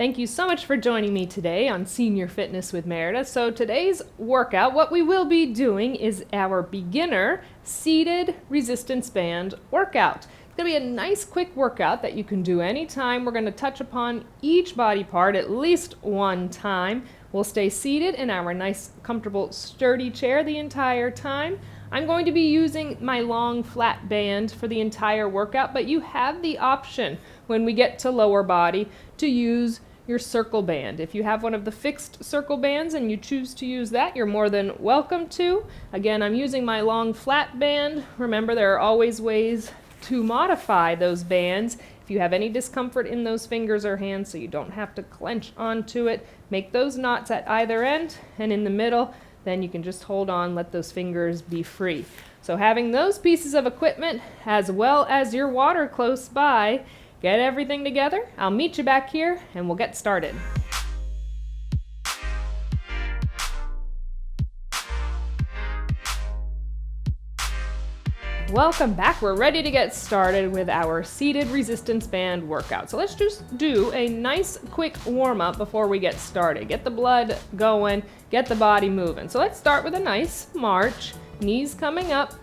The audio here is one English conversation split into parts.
Thank you so much for joining me today on Senior Fitness with Meredith. So today's workout, what we will be doing is our beginner seated resistance band workout. It's going to be a nice quick workout that you can do anytime. We're going to touch upon each body part at least one time. We'll stay seated in our nice, comfortable, sturdy chair the entire time. I'm going to be using my long flat band for the entire workout, but you have the option when we get to lower body to use your circle band. If you have one of the fixed circle bands and you choose to use that, you're more than welcome to. Again, I'm using my long flat band. Remember, there are always ways to modify those bands. If you have any discomfort in those fingers or hands so you don't have to clench onto it, make those knots at either end and in the middle. Then you can just hold on, let those fingers be free. So having those pieces of equipment as well as your water close by, get everything together. I'll meet you back here and we'll get started. Welcome back. We're ready to get started with our seated resistance band workout. So let's just do a nice quick warm up before we get started. Get the blood going, get the body moving. So let's start with a nice march. Knees coming up,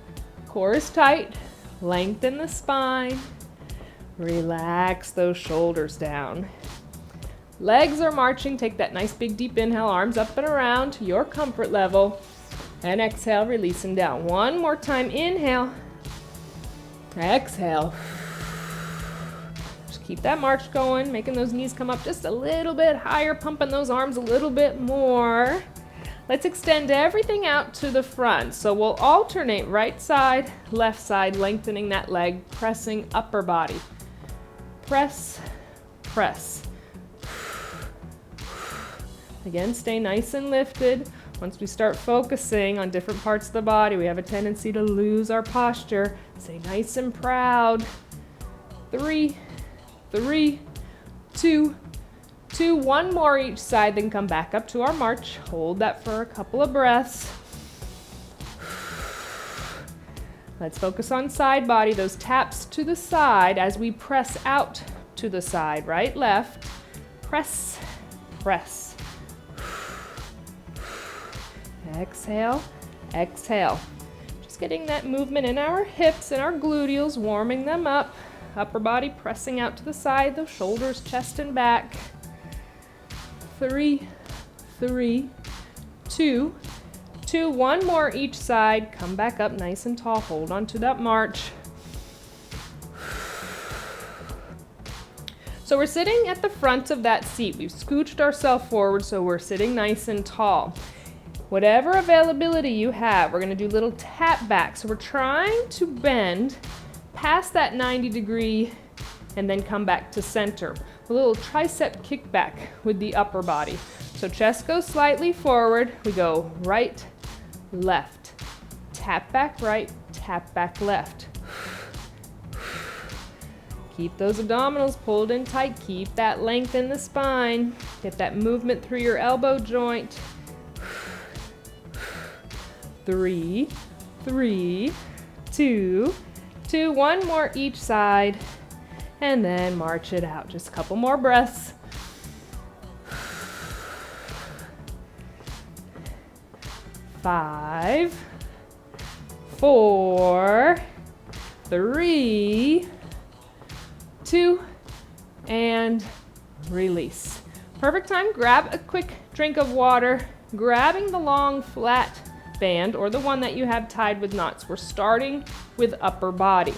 core is tight, lengthen the spine, relax those shoulders down. Legs are marching. Take that nice big deep inhale, arms up and around to your comfort level, and exhale, releasing down. One more time, inhale. Exhale. Just keep that march going, making those knees come up just a little bit higher, pumping those arms a little bit more. Let's extend everything out to the front. So we'll alternate right side, left side, lengthening that leg, pressing upper body. Press, press. Again, stay nice and lifted. Once we start focusing on different parts of the body, we have a tendency to lose our posture. Stay nice and proud. 3, 2, one more each side, then come back up to our march. Hold that for a couple of breaths. Let's focus on side body, those taps to the side as we press out to the side, right, left. Press, press. Exhale, exhale. Just getting that movement in our hips and our gluteals, warming them up. Upper body pressing out to the side, those shoulders, chest and back. 3, 2, one more each side. Come back up nice and tall. Hold on to that march. So we're sitting at the front of that seat. We've scooched ourselves forward so we're sitting nice and tall. Whatever availability you have, we're going to do little tap backs. So we're trying to bend past that 90-degree and then come back to center. A little tricep kickback with the upper body. So chest goes slightly forward. We go right, left. Tap back right, tap back left. Keep those abdominals pulled in tight. Keep that length in the spine. Get that movement through your elbow joint. 3, 2, one more each side, and then march it out. Just a couple more breaths. 5, 4, 3, 2, and release. Perfect time. Grab a quick drink of water, grabbing the long flat band or the one that you have tied with knots. We're starting with upper body.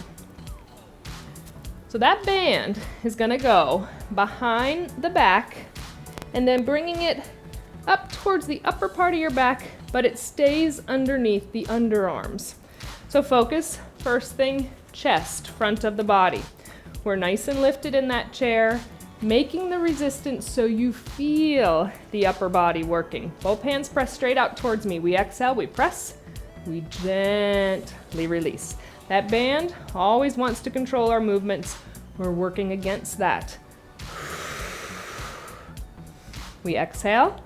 So that band is going to go behind the back and then bringing it up towards the upper part of your back, but it stays underneath the underarms. So focus, first thing, chest, front of the body. We're nice and lifted in that chair, making the resistance so you feel the upper body working. Both hands press straight out towards me. We exhale, we press, we gently release. That band always wants to control our movements. We're working against that. We exhale,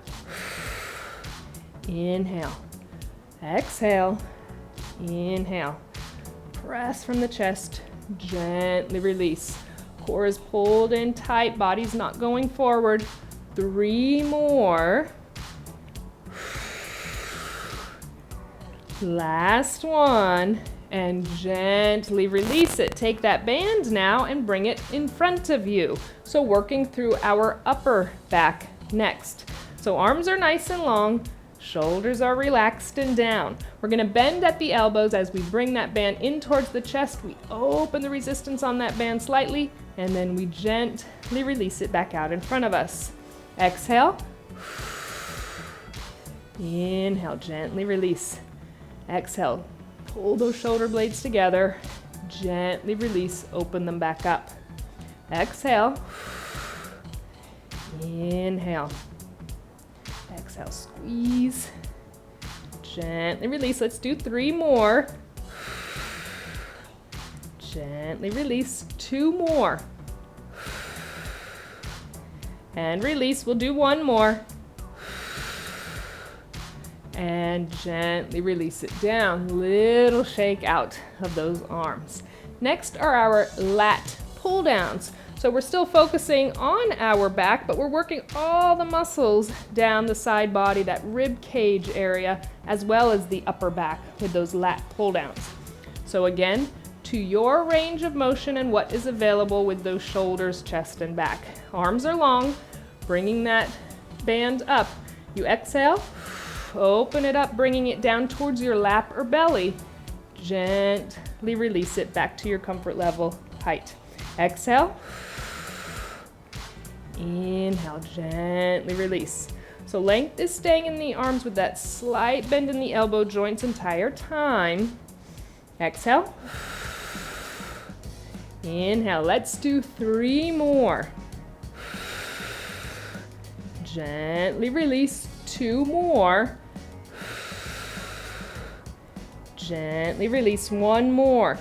inhale, exhale, inhale. Press from the chest, gently release. Core is pulled in tight, body's not going forward. 3 more. Last one, and gently release it. Take that band now and bring it in front of you. So working through our upper back next. So arms are nice and long, shoulders are relaxed and down. We're gonna bend at the elbows as we bring that band in towards the chest. We open the resistance on that band slightly, and then we gently release it back out in front of us. Exhale. Inhale, gently release. Exhale, pull those shoulder blades together, gently release, open them back up. Exhale, inhale, exhale, squeeze, gently release. Let's do 3 more. Gently release, 2 more. And release, we'll do 1 more. And gently release it down. Little shake out of those arms. Next are our lat pull downs. So we're still focusing on our back, but we're working all the muscles down the side body, that rib cage area, as well as the upper back with those lat pull downs. So again, to your range of motion and what is available with those shoulders, chest, and back. Arms are long, bringing that band up. You exhale. Open it up, bringing it down towards your lap or belly. Gently release it back to your comfort level height. Exhale. Inhale, gently release. So length is staying in the arms with that slight bend in the elbow joints entire time. Exhale. Inhale, let's do 3 more. Gently release, 2 more. Gently release, 1 more.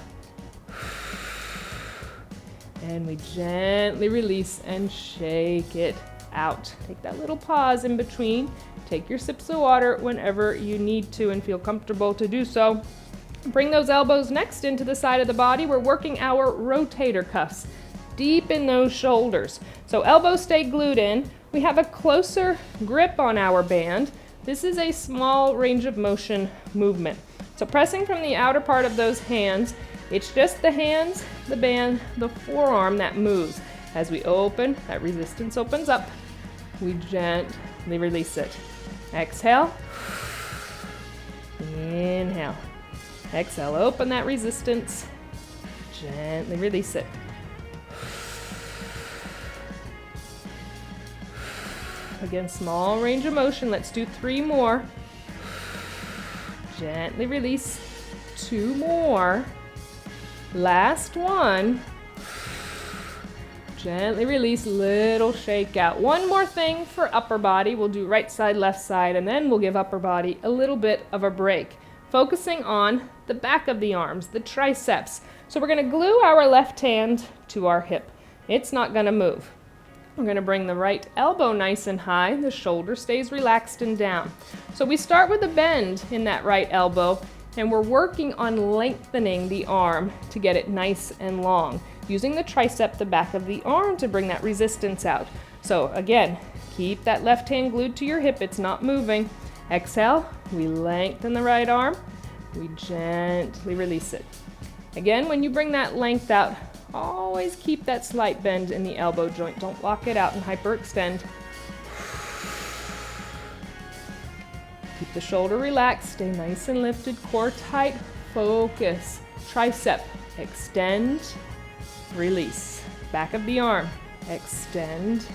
And we gently release and shake it out. Take that little pause in between. Take your sips of water whenever you need to and feel comfortable to do so. Bring those elbows next into the side of the body. We're working our rotator cuffs deep in those shoulders. So elbows stay glued in. We have a closer grip on our band. This is a small range of motion movement. So pressing from the outer part of those hands, it's just the hands, the band, the forearm that moves. As we open, that resistance opens up. We gently release it. Exhale. Inhale. Exhale, open that resistance. Gently release it. Again, small range of motion. Let's do 3 more. Gently release. 2 more. Last one. Gently release, little shake out. 1 more thing for upper body. We'll do right side, left side, and then we'll give upper body a little bit of a break. Focusing on the back of the arms, the triceps. So we're gonna glue our left hand to our hip. It's not gonna move. We're gonna bring the right elbow nice and high. The shoulder stays relaxed and down. So we start with a bend in that right elbow, and we're working on lengthening the arm to get it nice and long, using the tricep, the back of the arm, to bring that resistance out. So again, keep that left hand glued to your hip. It's not moving. Exhale, we lengthen the right arm. We gently release it. Again, when you bring that length out, always keep that slight bend in the elbow joint. Don't lock it out and hyperextend. Keep the shoulder relaxed, stay nice and lifted, core tight, focus. Tricep, extend, release. Back of the arm, extend,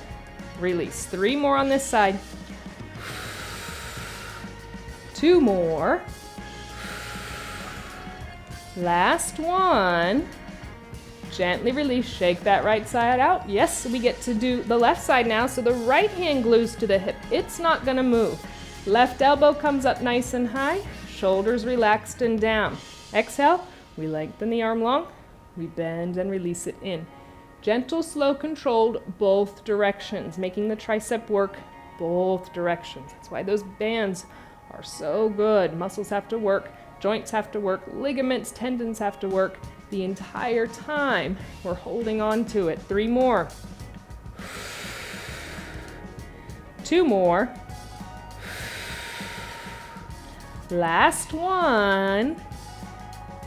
release. 3 more on this side. 2 more. Last one. Gently release, shake that right side out. Yes, we get to do the left side now, so the right hand glues to the hip. It's not gonna move. Left elbow comes up nice and high, shoulders relaxed and down. Exhale, we lengthen the arm long, we bend and release it in. Gentle, slow, controlled, both directions, making the tricep work both directions. That's why those bands are so good. Muscles have to work, joints have to work, ligaments, tendons have to work. the entire time we're holding on to it. 3 more. 2 more. Last one.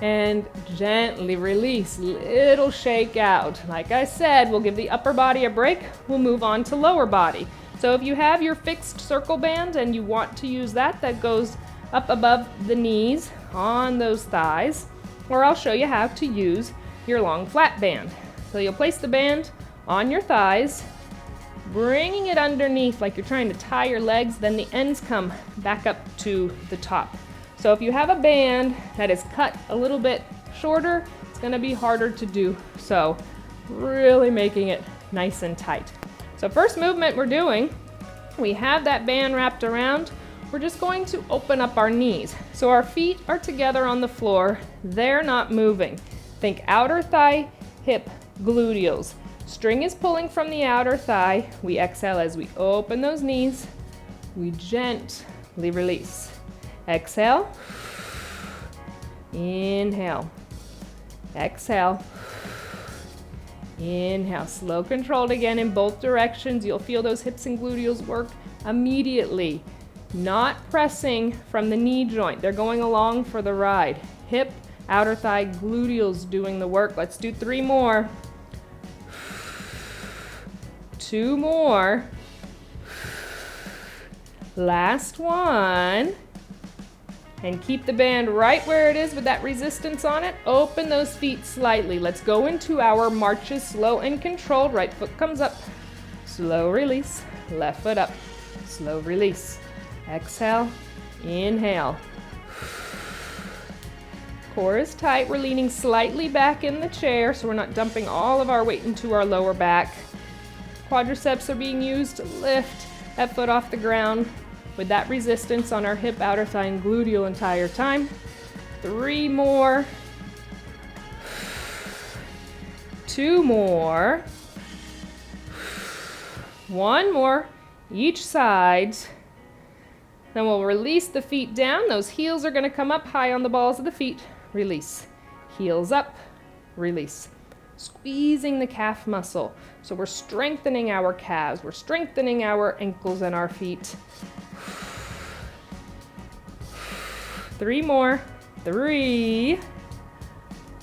And gently release, little shake out. Like I said, we'll give the upper body a break. We'll move on to lower body. So if you have your fixed circle band and you want to use that, that goes up above the knees on those thighs, or I'll show you how to use your long flat band. So you'll place the band on your thighs, bringing it underneath like you're trying to tie your legs, then the ends come back up to the top. So if you have a band that is cut a little bit shorter, it's gonna be harder to do. So really making it nice and tight. So first movement we're doing, we have that band wrapped around. We're just going to open up our knees. So our feet are together on the floor. They're not moving. Think outer thigh, hip, gluteals. String is pulling from the outer thigh. We exhale as we open those knees. We gently release. Exhale. Inhale. Exhale. Inhale. Slow controlled again in both directions. You'll feel those hips and gluteals work immediately. Not pressing from the knee joint. They're going along for the ride. Hip, outer thigh, gluteals doing the work. Let's do 3 more. 2 more. Last one. And keep the band right where it is with that resistance on it. Open those feet slightly. Let's go into our marches, slow and controlled. Right foot comes up. Slow release. Left foot up. Slow release. Exhale. Inhale. Core is tight. We're leaning slightly back in the chair so we're not dumping all of our weight into our lower back. Quadriceps are being used to lift that foot off the ground with that resistance on our hip, outer thigh, and gluteal entire time. 3 more. 2 more. 1 more, each side. Then we'll release the feet down. Those heels are gonna come up high on the balls of the feet. Release. Heels up, release. Squeezing the calf muscle. So we're strengthening our calves. We're strengthening our ankles and our feet. 3 more. 3,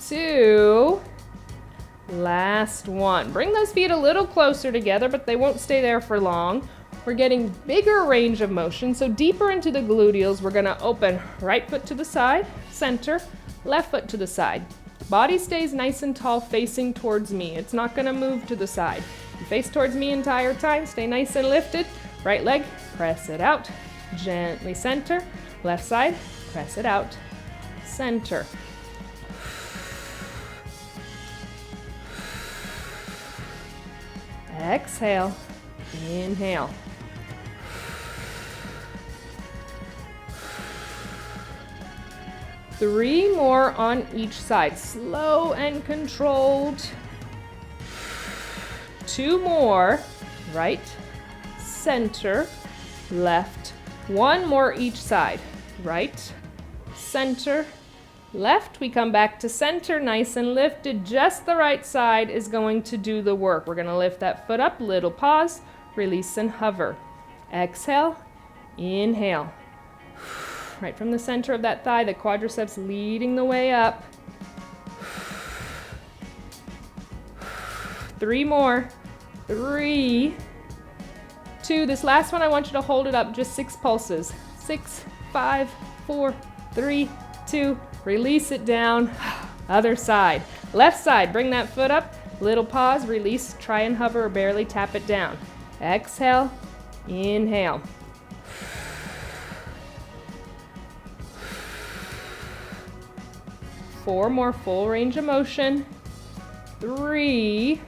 2, last one. Bring those feet a little closer together, but they won't stay there for long. We're getting bigger range of motion, so deeper into the gluteals. We're gonna open right foot to the side, center, left foot to the side. Body stays nice and tall, facing towards me. It's not gonna move to the side. You face towards me entire time, stay nice and lifted. Right leg, press it out. Gently center, left side, press it out, center. Exhale, inhale. Three more on each side, slow and controlled. 2 more, right, center, left. 1 more each side, right, center, left. We come back to center, nice and lifted. Just the right side is going to do the work. We're gonna lift that foot up, little pause, release and hover. Exhale, inhale. Right from the center of that thigh, the quadriceps leading the way up. 3 more. 3, 2. This last one, I want you to hold it up just 6 pulses. 6, 5, 4, 3, 2. Release it down. Other side. Left side, bring that foot up. Little pause, release, try and hover or barely tap it down. Exhale, inhale. Four more, full range of motion. 3,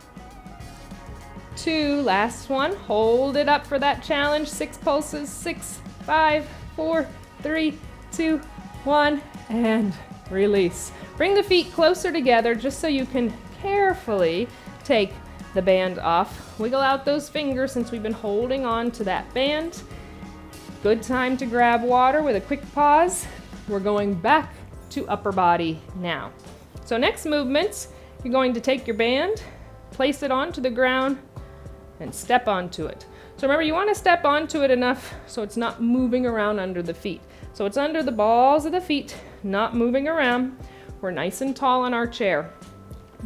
2, last one. Hold it up for that challenge. 6 pulses. 6, 5, 4, 3, 2, 1, and release. Bring the feet closer together just so you can carefully take the band off. Wiggle out those fingers since we've been holding on to that band. Good time to grab water with a quick pause. We're going back to upper body now. So next movements, you're going to take your band, place it onto the ground, and step onto it. So remember, you want to step onto it enough so it's not moving around under the feet. So it's under the balls of the feet, not moving around. We're nice and tall in our chair.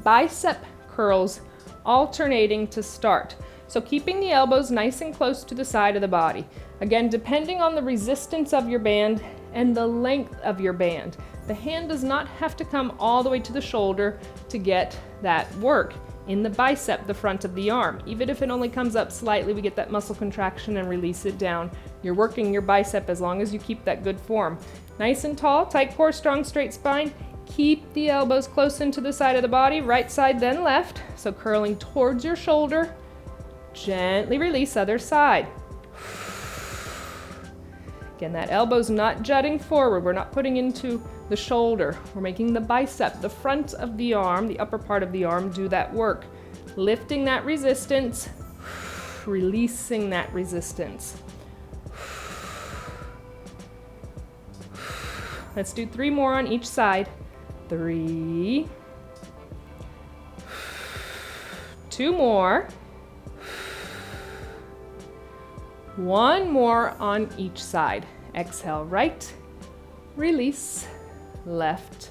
Bicep curls alternating to start. So keeping the elbows nice and close to the side of the body. Again, depending on the resistance of your band and the length of your band. The hand does not have to come all the way to the shoulder to get that work in the bicep, the front of the arm. Even if it only comes up slightly, we get that muscle contraction and release it down. You're working your bicep as long as you keep that good form. Nice and tall, tight core, strong, straight spine. Keep the elbows close into the side of the body, right side then left. So curling towards your shoulder. Gently release other side. Again, that elbow's not jutting forward. We're not putting into the shoulder. We're making the bicep, the front of the arm, the upper part of the arm, do that work. Lifting that resistance, releasing that resistance. Let's do 3 more on each side. 3. 2 more. 1 more on each side. Exhale, right, release, left,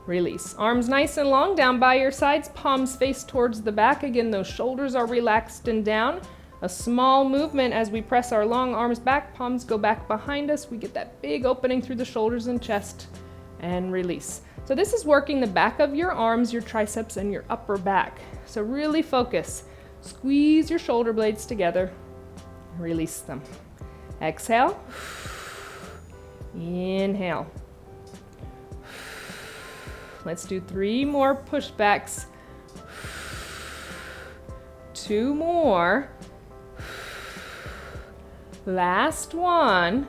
release. Arms nice and long down by your sides, palms face towards the back. Again, those shoulders are relaxed and down. A small movement as we press our long arms back, palms go back behind us. We get that big opening through the shoulders and chest, and release. So this is working the back of your arms, your triceps, and your upper back. So really focus. Squeeze your shoulder blades together. Release them. Exhale. Inhale. Let's do 3 more pushbacks. 2 more. Last one.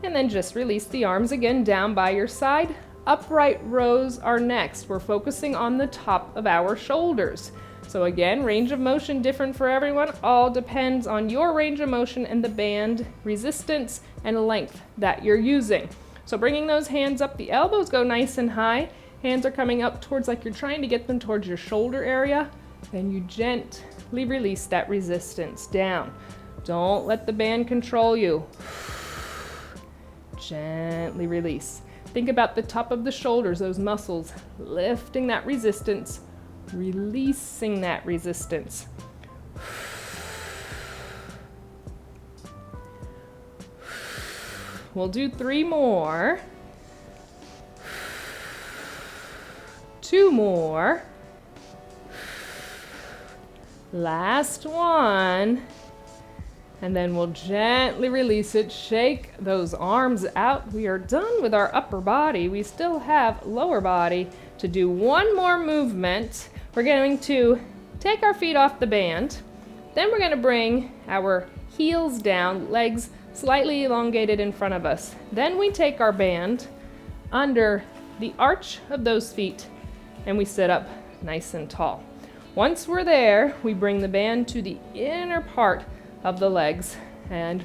And then just release the arms again down by your side. Upright rows are next. We're focusing on the top of our shoulders. So again, range of motion different for everyone. All depends on your range of motion and the band resistance and length that you're using. So bringing those hands up, the elbows go nice and high. Hands are coming up towards, like you're trying to get them towards your shoulder area. Then you gently release that resistance down. Don't let the band control you. Gently release. Think about the top of the shoulders, those muscles, lifting that resistance, releasing that resistance. We'll do 3 more. 2 more. Last one. And then we'll gently release it. Shake those arms out. We are done with our upper body. We still have lower body to do 1 more movement. We're going to take our feet off the band. Then we're going to bring our heels down, legs slightly elongated in front of us. Then we take our band under the arch of those feet and we sit up nice and tall. Once we're there, we bring the band to the inner part of the legs and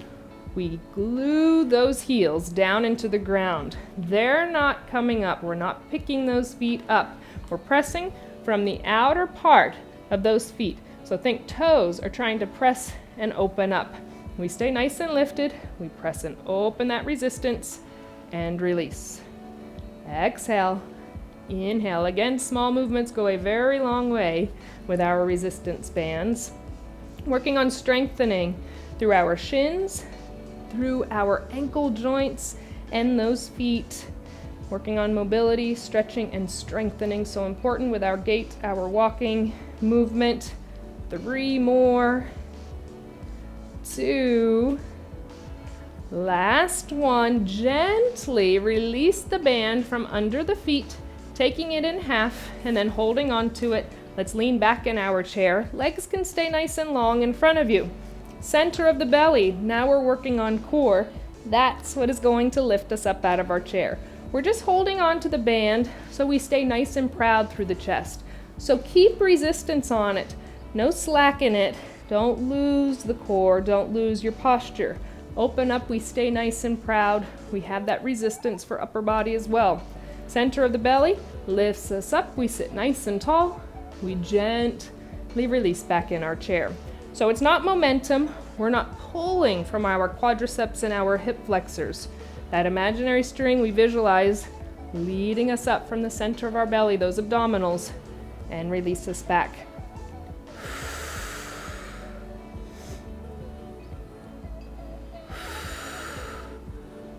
we glue those heels down into the ground. They're not coming up. We're not picking those feet up. We're pressing from the outer part of those feet. So think toes are trying to press and open up. We stay nice and lifted. We press and open that resistance and release. Exhale. Inhale. Again, small movements go a very long way with our resistance bands. Working on strengthening through our shins, through our ankle joints and those feet. Working on mobility, stretching, and strengthening. So important with our gait, our walking movement. 3 more. 2. Last one. Gently release the band from under the feet, taking it in half and then holding on to it. Let's lean back in our chair. Legs can stay nice and long in front of you. Center of the belly. Now we're working on core. That's what is going to lift us up out of our chair. We're just holding on to the band so we stay nice and proud through the chest. So keep resistance on it. No slack in it. Don't lose the core. Don't lose your posture. Open up. We stay nice and proud. We have that resistance for upper body as well. Center of the belly lifts us up. We sit nice and tall. We gently release back in our chair. So it's not momentum. We're not pulling from our quadriceps and our hip flexors. That imaginary string we visualize leading us up from the center of our belly, those abdominals, and release us back.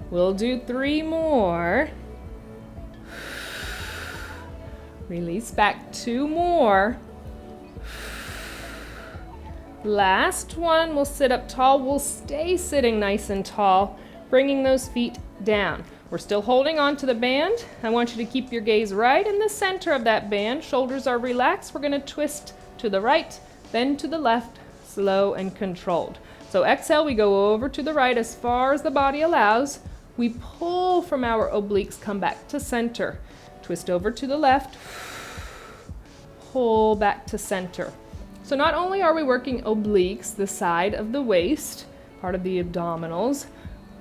We'll do 3 more. Release back, 2 more. Last one, we'll sit up tall. We'll stay sitting nice and tall, bringing those feet down. We're still holding on to the band. I want you to keep your gaze right in the center of that band. Shoulders are relaxed. We're gonna twist to the right, then to the left, slow and controlled. So exhale, we go over to the right as far as the body allows. We pull from our obliques, come back to center. Twist over to the left, pull back to center. So not only are we working obliques, the side of the waist, part of the abdominals,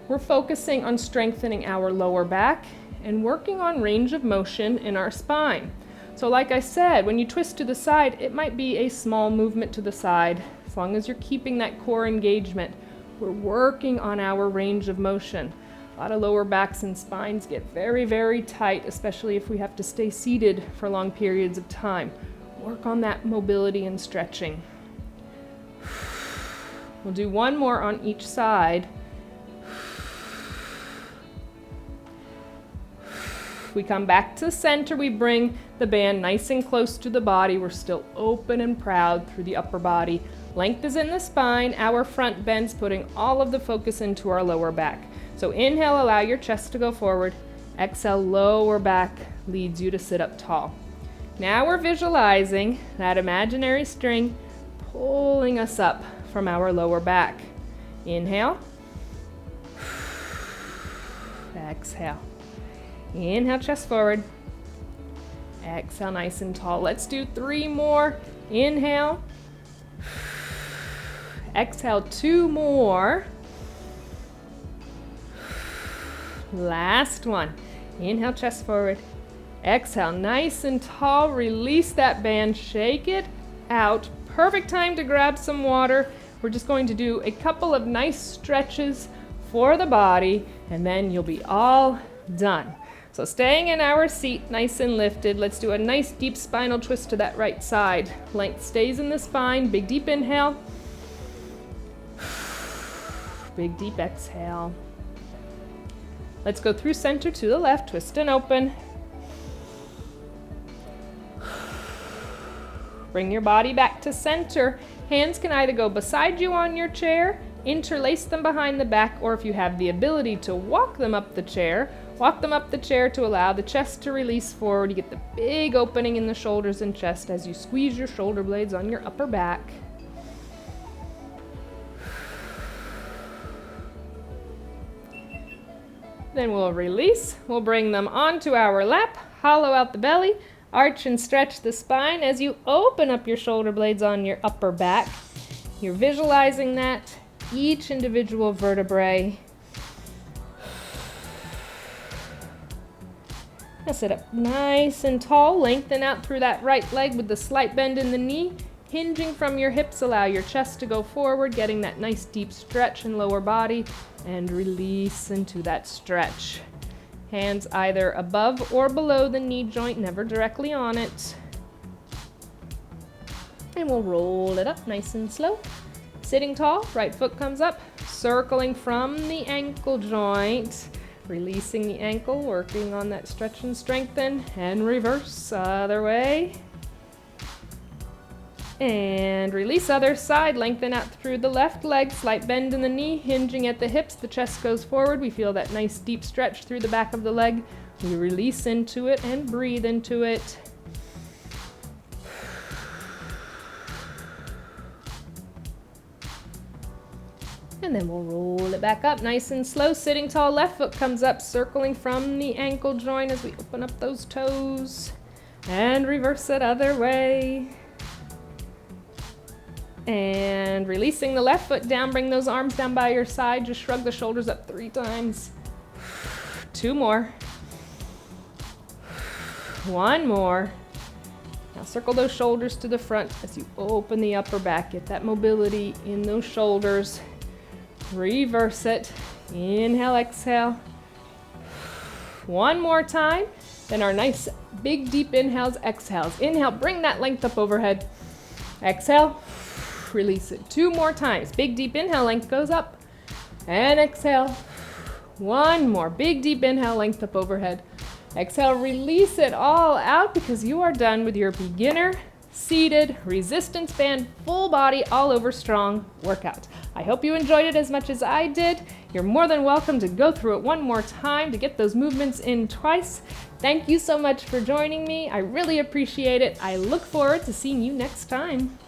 we're focusing on strengthening our lower back and working on range of motion in our spine. So like I said, when you twist to the side, it might be a small movement to the side. As long as you're keeping that core engagement, we're working on our range of motion. A lot of lower backs and spines get very, very tight, especially if we have to stay seated for long periods of time. Work on that mobility and stretching. We'll do 1 more on each side. We come back to center. We bring the band nice and close to the body. We're still open and proud through the upper body. Length is in the spine. Our front bends, putting all of the focus into our lower back. So inhale, allow your chest to go forward. Exhale, lower back leads you to sit up tall. Now we're visualizing that imaginary string pulling us up from our lower back. Inhale. Exhale. Inhale, chest forward. Exhale, nice and tall. Let's do 3 more. Inhale. Exhale, 2 more. Last one. Inhale, chest forward. Exhale, nice and tall. Release that band, shake it out. Perfect time to grab some water. We're just going to do a couple of nice stretches for the body, and then you'll be all done. So staying in our seat, nice and lifted. Let's do a nice deep spinal twist to that right side. Length stays in the spine. Big deep inhale. Big deep exhale. Let's go through center to the left, twist and open. Bring your body back to center. Hands can either go beside you on your chair, interlace them behind the back, or if you have the ability to walk them up the chair to allow the chest to release forward. You get the big opening in the shoulders and chest as you squeeze your shoulder blades on your upper back. Then we'll release. We'll bring them onto our lap, hollow out the belly, arch and stretch the spine as you open up your shoulder blades on your upper back. You're visualizing that, each individual vertebrae. Now sit up nice and tall, lengthen out through that right leg with the slight bend in the knee. Hinging from your hips, allow your chest to go forward, getting that nice deep stretch in lower body, and release into that stretch. Hands either above or below the knee joint, never directly on it. And we'll roll it up nice and slow. Sitting tall, right foot comes up, circling from the ankle joint, releasing the ankle, working on that stretch and strengthen, and reverse, other way. And release other side, lengthen out through the left leg, slight bend in the knee, hinging at the hips, the chest goes forward. We feel that nice deep stretch through the back of the leg. We release into it and breathe into it. And then we'll roll it back up nice and slow. Sitting tall, left foot comes up, circling from the ankle joint as we open up those toes. And reverse it other way. And releasing the left foot down, bring those arms down by your side. Just shrug the shoulders up 3 times. 2 more. One more. Now circle those shoulders to the front as you open the upper back. Get that mobility in those shoulders. Reverse it. Inhale, exhale. One more time. Then our nice big deep inhales, exhales. Inhale, bring that length up overhead. Exhale, release it. 2 more times. Big deep inhale, length goes up. And exhale. One more. Big deep inhale, length up overhead. Exhale, release it all out because you are done with your beginner seated resistance band, full body, all over strong workout. I hope you enjoyed it as much as I did. You're more than welcome to go through it one more time to get those movements in twice. Thank you so much for joining me. I really appreciate it. I look forward to seeing you next time.